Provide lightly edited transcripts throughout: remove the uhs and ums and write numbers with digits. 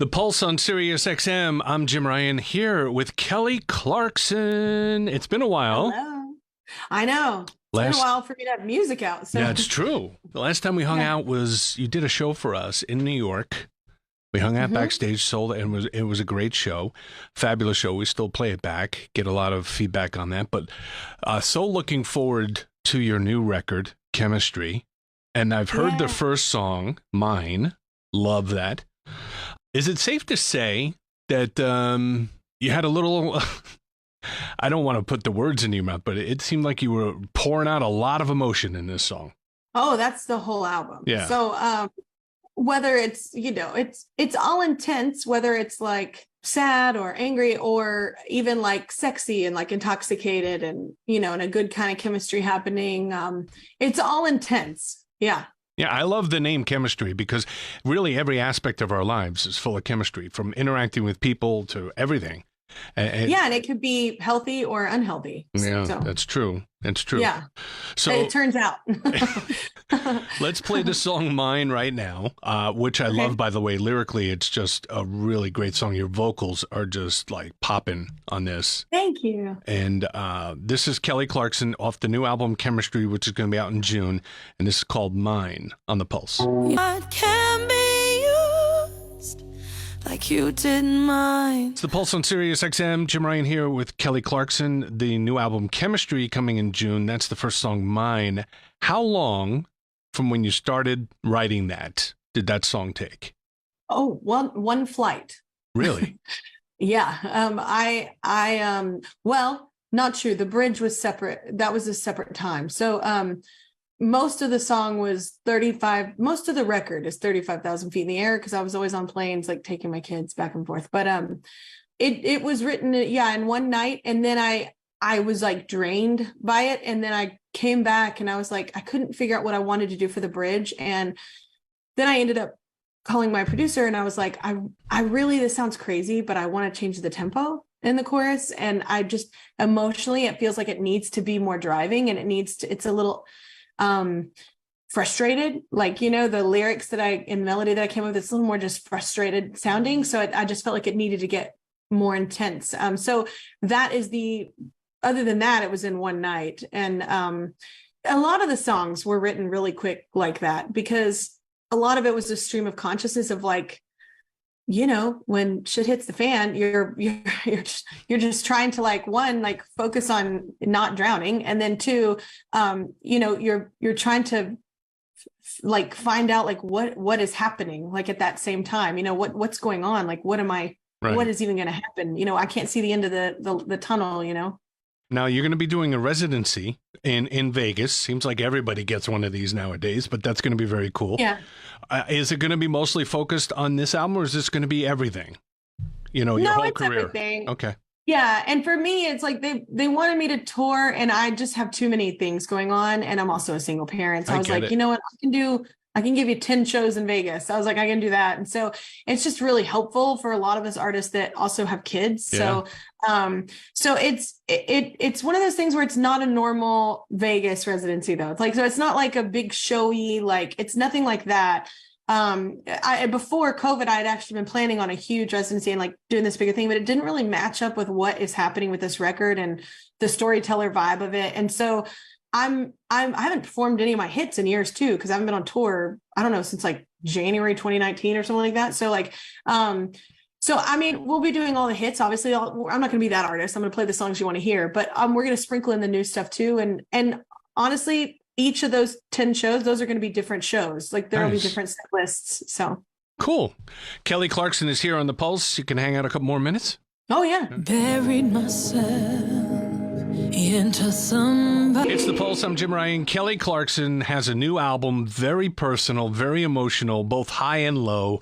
The Pulse on SiriusXM. I'm Jim Ryan here with Kelly Clarkson. It's been a while. Hello. I know. It's been a while for me to have music out. So. That's true. The last time we hung out was you did a show for us in New York. We hung out backstage, sold it, and it was a great show. Fabulous show. We still play it back, get a lot of feedback on that. But so looking forward to your new record, Chemistry. And I've heard the first song, Mine. Love that. Is it safe to say that you had a little, I don't want to put the words in your mouth, but it seemed like you were pouring out a lot of emotion in this song. Oh, that's the whole album. Yeah. So whether it's, it's all intense, whether it's like sad or angry or even like sexy and like intoxicated and, and a good kind of chemistry happening. It's all intense. Yeah. Yeah, I love the name Chemistry because really every aspect of our lives is full of chemistry, from interacting with people to everything. And it could be healthy or unhealthy. Yeah, so. That's true. That's true. Yeah, so it turns out. Let's play the song Mine right now, which I love, by the way. Lyrically, it's just a really great song. Your vocals are just like popping on this. Thank you. And this is Kelly Clarkson off the new album Chemistry, which is going to be out in June. And this is called Mine on the Pulse. What can be used like you did mine. It's the Pulse on SiriusXM. Jim Ryan here with Kelly Clarkson. The new album Chemistry coming in June. That's the first song, Mine. How long from when you started writing that did that song take? Oh, one flight. Really? Yeah. Well, not true. The bridge was separate. That was a separate time. So most of the song was 35. Most of the record is 35,000 feet in the air because I was always on planes, like taking my kids back and forth. But it was written, in one night. And then I was like drained by it. And then I came back and I was like, I couldn't figure out what I wanted to do for the bridge. And then I ended up calling my producer and I was like, I really, this sounds crazy, but I want to change the tempo in the chorus. And I just emotionally, it feels like it needs to be more driving and it's a little frustrated, like, the lyrics and melody that I came up with, it's a little more just frustrated sounding. So I just felt like it needed to get more intense. So that is other than that, it was in one night. And a lot of the songs were written really quick like that, because a lot of it was a stream of consciousness of like, when shit hits the fan, you're just trying to like, one, like focus on not drowning. And then two, you're trying to like find out like what is happening, like at that same time, what's going on? Like, what is even going to happen? I can't see the end of the tunnel, Now you're going to be doing a residency in Vegas. Seems like everybody gets one of these nowadays, but that's going to be very cool. Yeah. Is it going to be mostly focused on this album, or is this going to be everything? Your whole career. Everything. Okay. Yeah, and for me, it's like they wanted me to tour, and I just have too many things going on, and I'm also a single parent. So I was like, you know what, I can give you 10 shows in Vegas. I was like, I can do that. And so it's just really helpful for a lot of us artists that also have kids. Yeah. So it's one of those things where it's not a normal Vegas residency though. It's like, so it's not like a big showy, like it's nothing like that. Before COVID, I had actually been planning on a huge residency and like doing this bigger thing, but it didn't really match up with what is happening with this record and the storyteller vibe of it. And so I haven't performed any of my hits in years too, because I haven't been on tour, I don't know, since like January 2019 or something like that. So like, we'll be doing all the hits. Obviously, I'm not going to be that artist. I'm going to play the songs you want to hear, but we're going to sprinkle in the new stuff too. And honestly, each of those 10 shows, those are going to be different shows. Like there'll be different set lists. So cool. Kelly Clarkson is here on the Pulse. You can hang out a couple more minutes. Oh yeah. Buried myself into somebody. It's the Pulse. I'm Jim Ryan. Kelly Clarkson has a new album, very personal, very emotional, both high and low,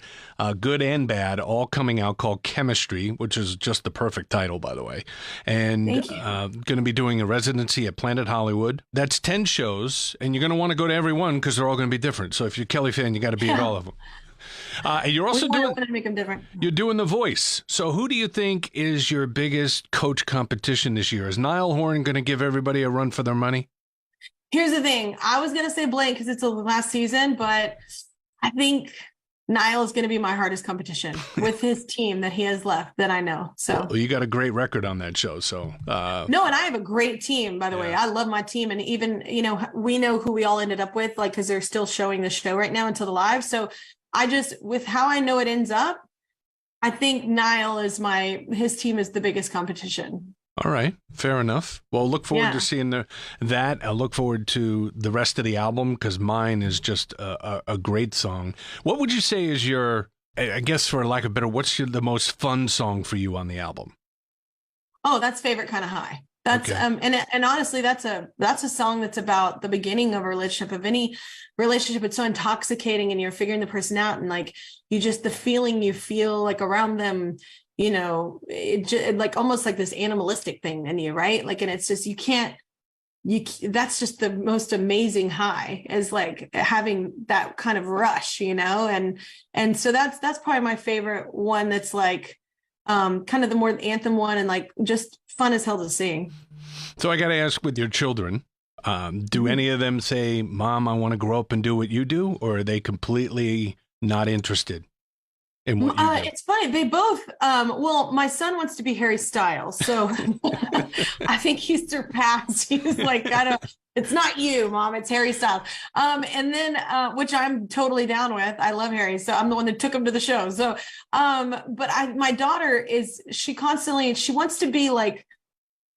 good and bad, all coming out, called Chemistry, which is just the perfect title, by the way. And going to be doing a residency at Planet Hollywood. That's 10 shows, and you're going to want to go to every one because they're all going to be different. So if you're a Kelly fan, you got to be at all of them. And you're also doing to make them different. You're doing The Voice. So who do you think is your biggest coach competition this year? Is Niall Horan going to give everybody a run for their money? Here's the thing. I was going to say Blake because it's the last season, but I think Niall is going to be my hardest competition with his team that he has left that I know. So well, you got a great record on that show. So no, and I have a great team, by the way. I love my team. And even, we know who we all ended up with, like, because they're still showing the show right now until the live. So with how I know it ends up, I think Niall his team is the biggest competition. All right. Fair enough. Well, look forward to seeing that. I look forward to the rest of the album because mine is just a great song. What would you say is I guess for lack of better, what's the most fun song for you on the album? Oh, that's Favorite Kind of High. That's okay. And honestly, that's a song that's about the beginning of a relationship, of any relationship. It's so intoxicating and you're figuring the person out, and like the feeling you feel like around them, like almost like this animalistic thing in you, right? Like, and it's just that's just the most amazing high, is like having that kind of rush, and so that's probably my favorite one. That's like kind of the more anthem one, and like just fun as hell to sing. So I got to ask, with your children, do any of them say, "Mom, I want to grow up and do what you do," or are they completely not interested in what you do? It's funny. They both, well, my son wants to be Harry Styles. So I think he's surpassed. He's like, it's not you, Mom, it's Harry Styles. And then, which I'm totally down with. I love Harry. So I'm the one that took him to the show. So, but my daughter she wants to be like,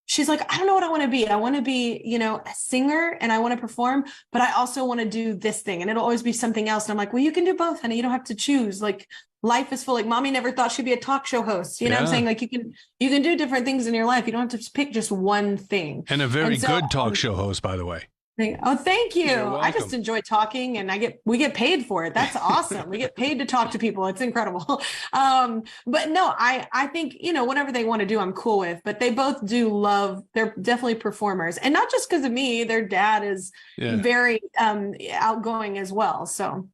she's like, I don't know what I want to be. I want to be, a singer, and I want to perform, but I also want to do this thing, and it'll always be something else. And I'm like, well, you can do both, honey. You don't have to choose. Like, life is full. Like, mommy never thought she'd be a talk show host. You know what I'm saying? Like, you can do different things in your life. You don't have to pick just one thing. And a very good talk show host, by the way. Oh, thank you. I just enjoy talking, and we get paid for it. That's awesome. We get paid to talk to people. It's incredible. But no, I think, whatever they want to do, I'm cool with, but they both they're definitely performers, and not just because of me. Their dad is very outgoing as well. So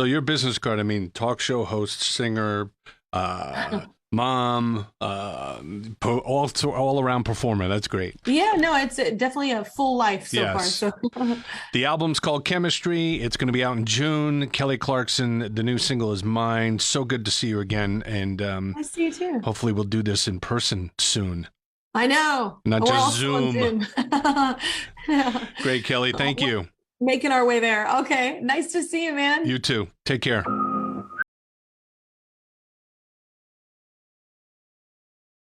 your business card, talk show host, singer, mom, all around performer. That's great. Yeah, no, it's definitely a full life so far. So the album's called Chemistry. It's going to be out in June. Kelly Clarkson, the new single is Mine. So good to see you again, and I see you too. Hopefully we'll do this in person soon. I know, not just Zoom. Great, Kelly. Thank you. Making our way there. Okay, nice to see you, man. You too. Take care.